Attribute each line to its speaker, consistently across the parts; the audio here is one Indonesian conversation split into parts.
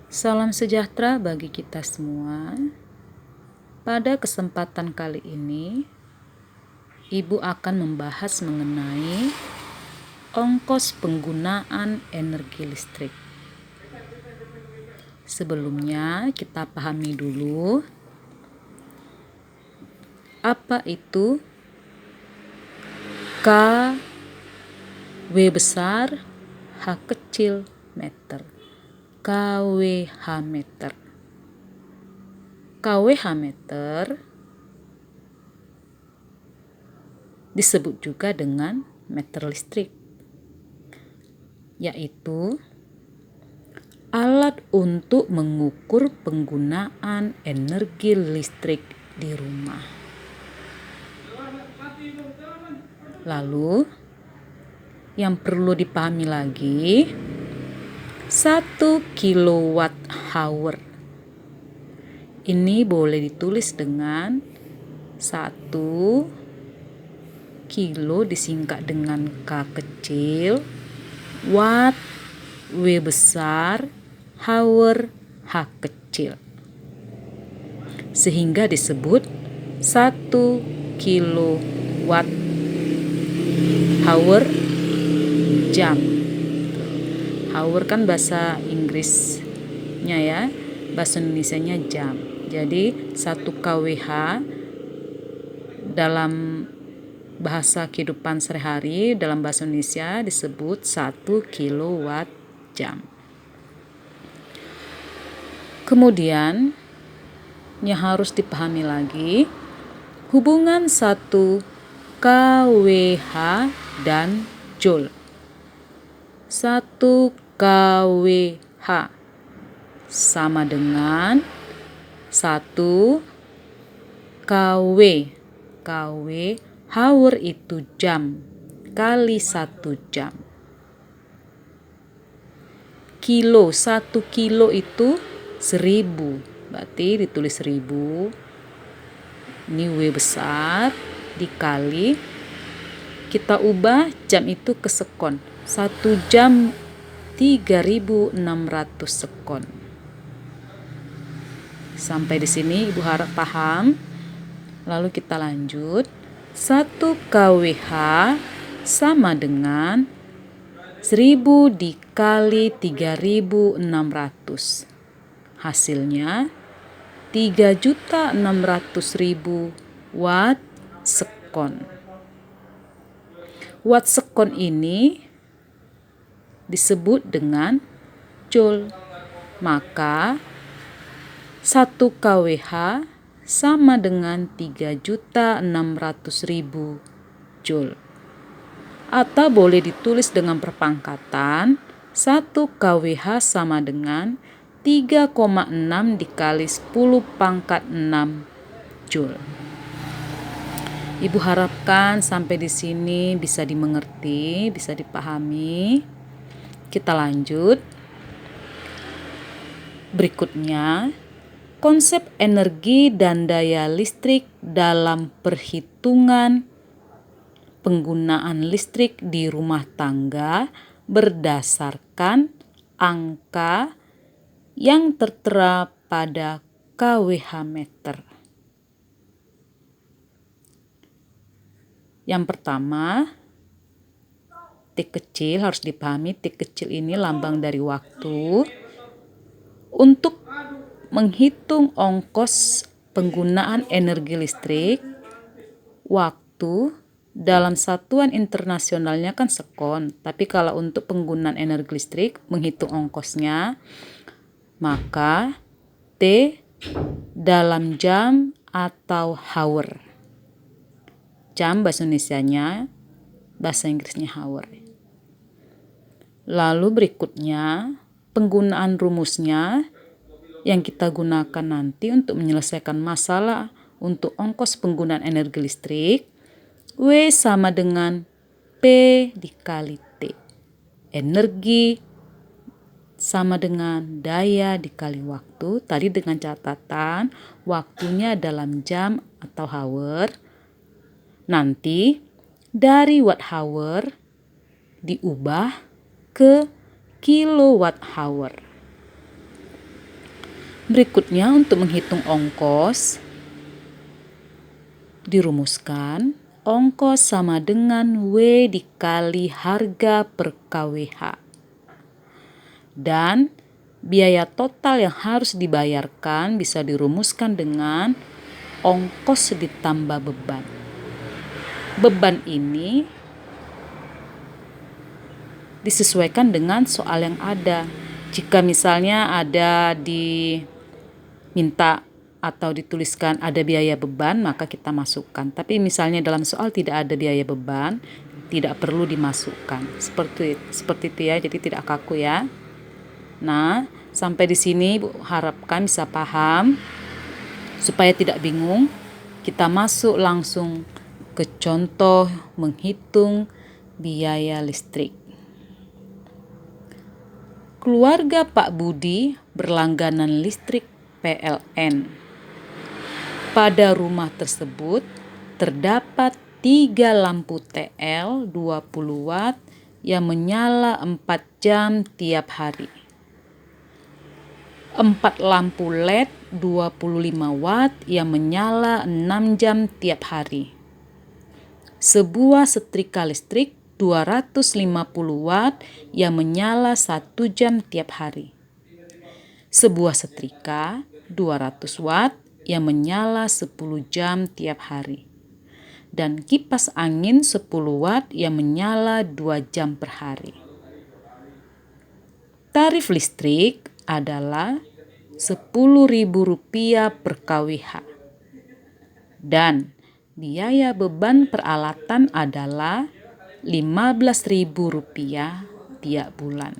Speaker 1: Salam sejahtera bagi kita semua. Pada kesempatan kali ini, Ibu akan membahas mengenai ongkos penggunaan energi listrik. Sebelumnya, kita pahami dulu apa itu KW besar, H kecil, meter. KWH meter. KWH meter disebut juga dengan meter listrik, yaitu alat untuk mengukur penggunaan energi listrik di rumah. Lalu, yang perlu dipahami lagi, 1 kilowatt hour. Ini boleh ditulis dengan 1 kilo disingkat dengan K kecil, watt W besar, hour H kecil. Sehingga disebut 1 kilowatt hour jam. Hour kan bahasa Inggrisnya ya, bahasa Indonesianya jam. Jadi 1 kWh dalam bahasa kehidupan sehari-hari dalam bahasa Indonesia disebut 1 kilowatt jam. Kemudian yang harus dipahami lagi, hubungan 1 kWh dan joule. 1 kWh sama dengan 1 kW. KW hour itu jam kali 1 jam. Kilo, 1 kilo itu 1000. Berarti ditulis 1000. Ini W besar dikali, kita ubah jam itu ke sekon. 1 jam 3600 sekon. Sampai di sini Ibu harap paham. Lalu kita lanjut. 1 kWh sama dengan 1000 dikali 3600. Hasilnya 3.600.000 watt sekon. Watt sekon ini disebut dengan joule. Maka 1 kWh sama dengan 3.600.000 joule. Atau boleh ditulis dengan perpangkatan, 1 kWh sama dengan 3,6 dikali 10 pangkat 6 joule. Ibu harapkan sampai di sini bisa dimengerti, bisa dipahami. Kita lanjut. Berikutnya, konsep energi dan daya listrik dalam perhitungan penggunaan listrik di rumah tangga berdasarkan angka yang tertera pada KWH meter. Yang pertama, T kecil harus dipahami. T kecil ini lambang dari waktu. Untuk menghitung ongkos penggunaan energi listrik, waktu dalam satuan internasionalnya kan sekon. Tapi kalau untuk penggunaan energi listrik, menghitung ongkosnya, maka T dalam jam atau hour. Jam bahasa Indonesianya, bahasa Inggrisnya hour. Lalu berikutnya, penggunaan rumusnya yang kita gunakan nanti untuk menyelesaikan masalah untuk ongkos penggunaan energi listrik. W sama dengan P dikali T. Energi sama dengan daya dikali waktu. Tadi dengan catatan waktunya dalam jam atau hour. Nanti dari watt hour diubah ke kilowatt hour. Berikutnya untuk menghitung ongkos, dirumuskan ongkos sama dengan W dikali harga per kWh. Dan biaya total yang harus dibayarkan bisa dirumuskan dengan ongkos ditambah beban. Beban ini disesuaikan dengan soal yang ada. Jika misalnya ada diminta atau dituliskan ada biaya beban, maka kita masukkan. Tapi misalnya dalam soal tidak ada biaya beban, tidak perlu dimasukkan. Seperti itu ya, jadi tidak kaku ya. Nah, sampai di sini Ibu harapkan bisa paham. Supaya tidak bingung, kita masuk langsung ke contoh menghitung biaya listrik. Keluarga Pak Budi berlangganan listrik PLN. Pada rumah tersebut terdapat 3 lampu TL 20 watt yang menyala 4 jam tiap hari. 4 lampu LED 25 watt yang menyala 6 jam tiap hari. Sebuah setrika listrik 250 watt yang menyala 1 jam tiap hari. Sebuah setrika 200 watt yang menyala 10 jam tiap hari. Dan kipas angin 10 watt yang menyala 2 jam per hari. Tarif listrik adalah Rp10.000 per kWh. Dan biaya beban peralatan adalah Rp15.000 tiap bulan.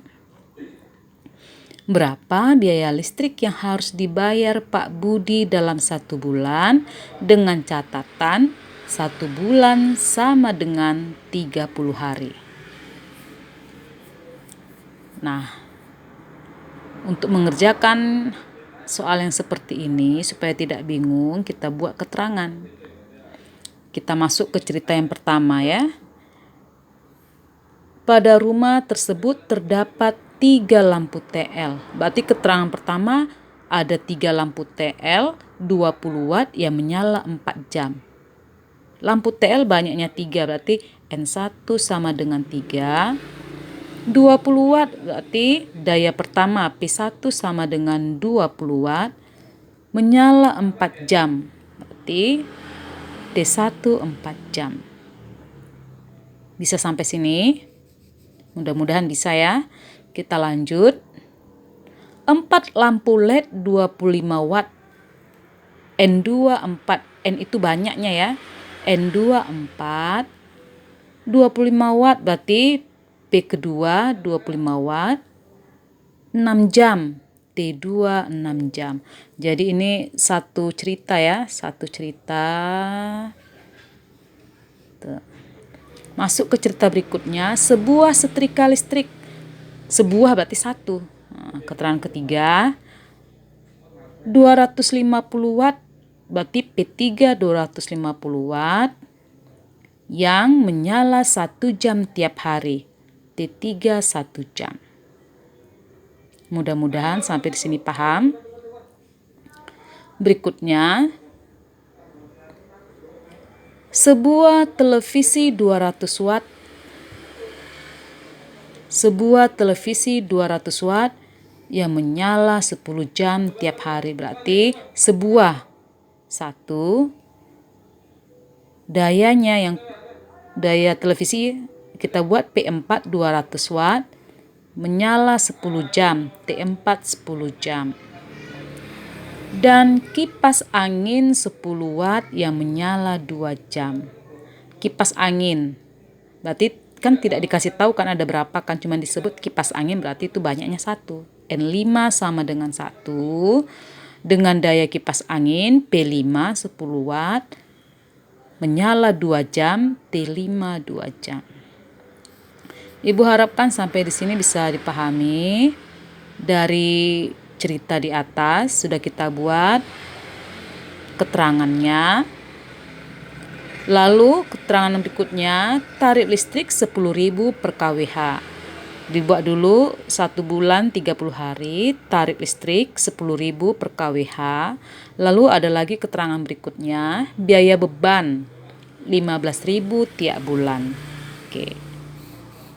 Speaker 1: Berapa biaya listrik yang harus dibayar Pak Budi dalam 1 bulan dengan catatan 1 bulan sama dengan 30 hari. Nah, untuk mengerjakan soal yang seperti ini supaya tidak bingung, kita buat keterangan. Kita masuk ke cerita yang pertama ya. Pada rumah tersebut terdapat 3 lampu TL. Berarti keterangan pertama ada 3 lampu TL 20 watt yang menyala 4 jam. Lampu TL banyaknya 3, berarti N1 sama dengan 3. 20 watt berarti daya pertama P1 sama dengan 20 watt. Menyala 4 jam. Berarti D1 4 jam. Bisa sampai sini? Mudah-mudahan bisa ya. Kita lanjut. 4 lampu LED 25 watt. N2 4. N itu banyaknya ya. N2 4. 25 watt berarti P kedua 25 watt. 6 jam. T2 6 jam. Jadi ini satu cerita ya. Satu cerita. Tuh. Masuk ke cerita berikutnya. Sebuah setrika listrik. Sebuah berarti 1. Nah, keterangan ketiga 250 watt berarti P3 250 watt yang menyala 1 jam tiap hari. T3 1 jam. Mudah-mudahan sampai di sini paham. Berikutnya sebuah televisi 200 watt. Sebuah televisi 200 watt yang menyala 10 jam tiap hari. Berarti sebuah 1 dayanya yang daya televisi kita buat P4 200 watt menyala 10 jam, T4 10 jam. Dan kipas angin 10 watt yang menyala 2 jam. Kipas angin berarti kan tidak dikasih tahu kan ada berapa, kan cuma disebut kipas angin, berarti itu banyaknya 1. N5 sama dengan 1 dengan daya kipas angin P5 10 watt menyala 2 jam, T5 2 jam. Ibu harapkan sampai di sini bisa dipahami. Dari cerita di atas sudah kita buat keterangannya. Lalu keterangan berikutnya, tarif listrik 10.000 per kWh. Dibuat dulu 1 bulan 30 hari, tarif listrik 10.000 per kWh. Lalu ada lagi keterangan berikutnya, biaya beban 15.000 tiap bulan. Oke.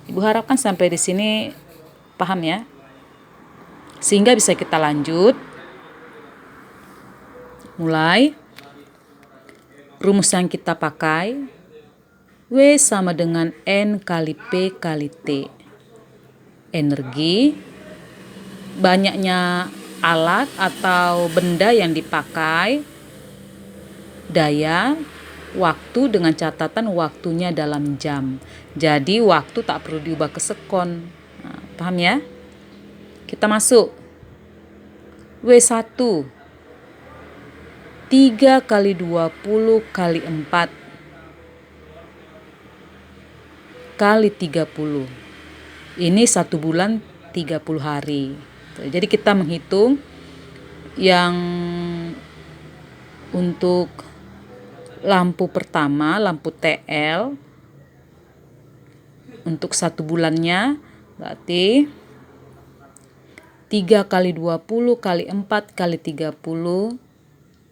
Speaker 1: Ibu harapkan sampai di sini paham ya. Sehingga bisa kita lanjut. Mulai. Rumus yang kita pakai, W sama dengan N kali P kali T. Energi, banyaknya alat atau benda yang dipakai, daya, waktu dengan catatan waktunya dalam jam. Jadi waktu tak perlu diubah ke sekon. Nah, paham ya? Kita masuk. W1 3 kali 20 kali 4 kali 30. Ini 1 bulan 30 hari. Jadi kita menghitung yang untuk lampu pertama, lampu TL, untuk 1 bulannya berarti 3 kali 20 kali 4 kali 30,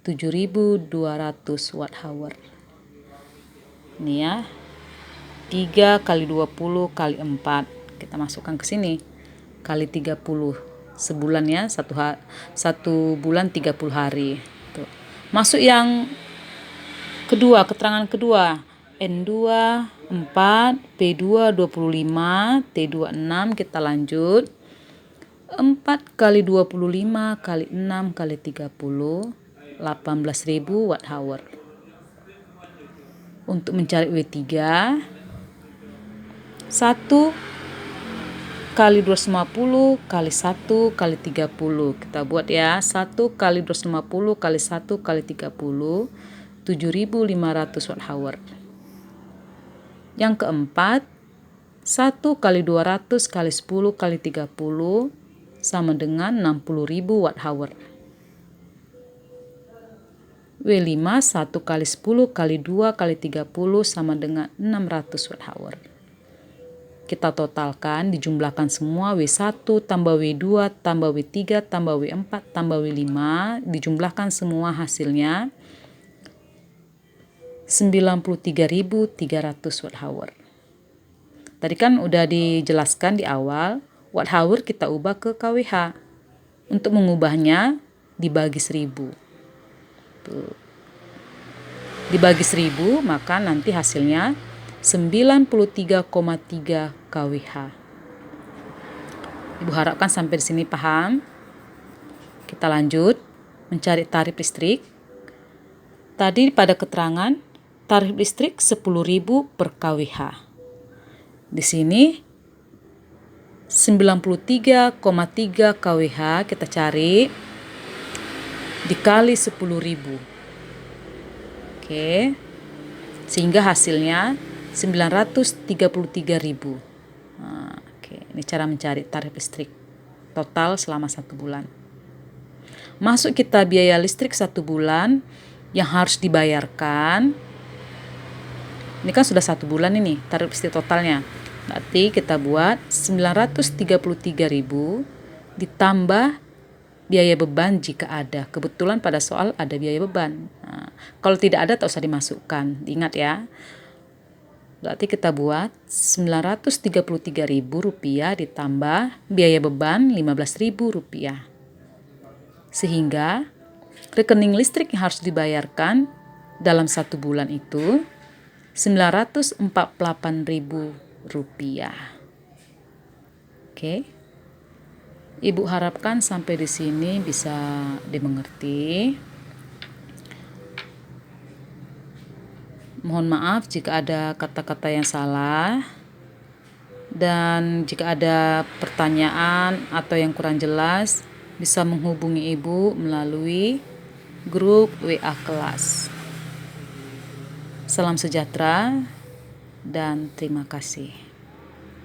Speaker 1: 7.200 watt hour. Ini ya, 3 kali 20 kali 4. Kita masukkan ke sini kali 30 sebulan ya, 1 bulan 30 hari. Tuh. Masuk yang kedua, keterangan kedua, N2 4, P2 25, T2 6. Kita lanjut. 4 kali 25 kali 6 kali 30, 18.000 watt hour. Untuk mencari W3, 1 kali 250 kali 1 kali 30. Kita buat ya, 1 kali 250 kali 1 kali 30, 7.500 watt hour. Yang keempat, 1 kali 200 kali 10 kali 30 sama dengan 60.000 watt hour. W5, 1 kali 10 kali 2 kali 30 sama dengan 600 watt hour. Kita totalkan, dijumlahkan semua, W1 tambah W2 tambah W3 tambah W4 tambah W5, dijumlahkan semua hasilnya 93.300 watt hour. Tadi kan udah dijelaskan di awal, watt hour kita ubah ke kWh. Untuk mengubahnya dibagi 1000. Tuh. Dibagi 1000, maka nanti hasilnya 93,3 kWh. Ibu harapkan sampai di sini paham. Kita lanjut mencari tarif listrik. Tadi pada keterangan tarif listrik 10.000 per kWh. Di sini 93,3 kWh kita cari dikali 10.000. Oke. Sehingga hasilnya 933.000. Nah, oke, ini cara mencari tarif listrik total selama 1 bulan. Masuk kita biaya listrik 1 bulan yang harus dibayarkan. Ini kan sudah 1 bulan ini tarif listrik totalnya. Berarti kita buat 933.000 ditambah biaya beban jika ada. Kebetulan pada soal ada biaya beban. Nah, kalau tidak ada tak usah dimasukkan. Ingat ya. Berarti kita buat Rp933.000 ditambah biaya beban Rp15.000. Sehingga rekening listrik yang harus dibayarkan dalam 1 bulan itu Rp948.000. Oke. Ibu harapkan sampai di sini bisa dimengerti. Mohon maaf jika ada kata-kata yang salah, dan jika ada pertanyaan atau yang kurang jelas bisa menghubungi Ibu melalui grup WA kelas. Salam sejahtera dan terima kasih.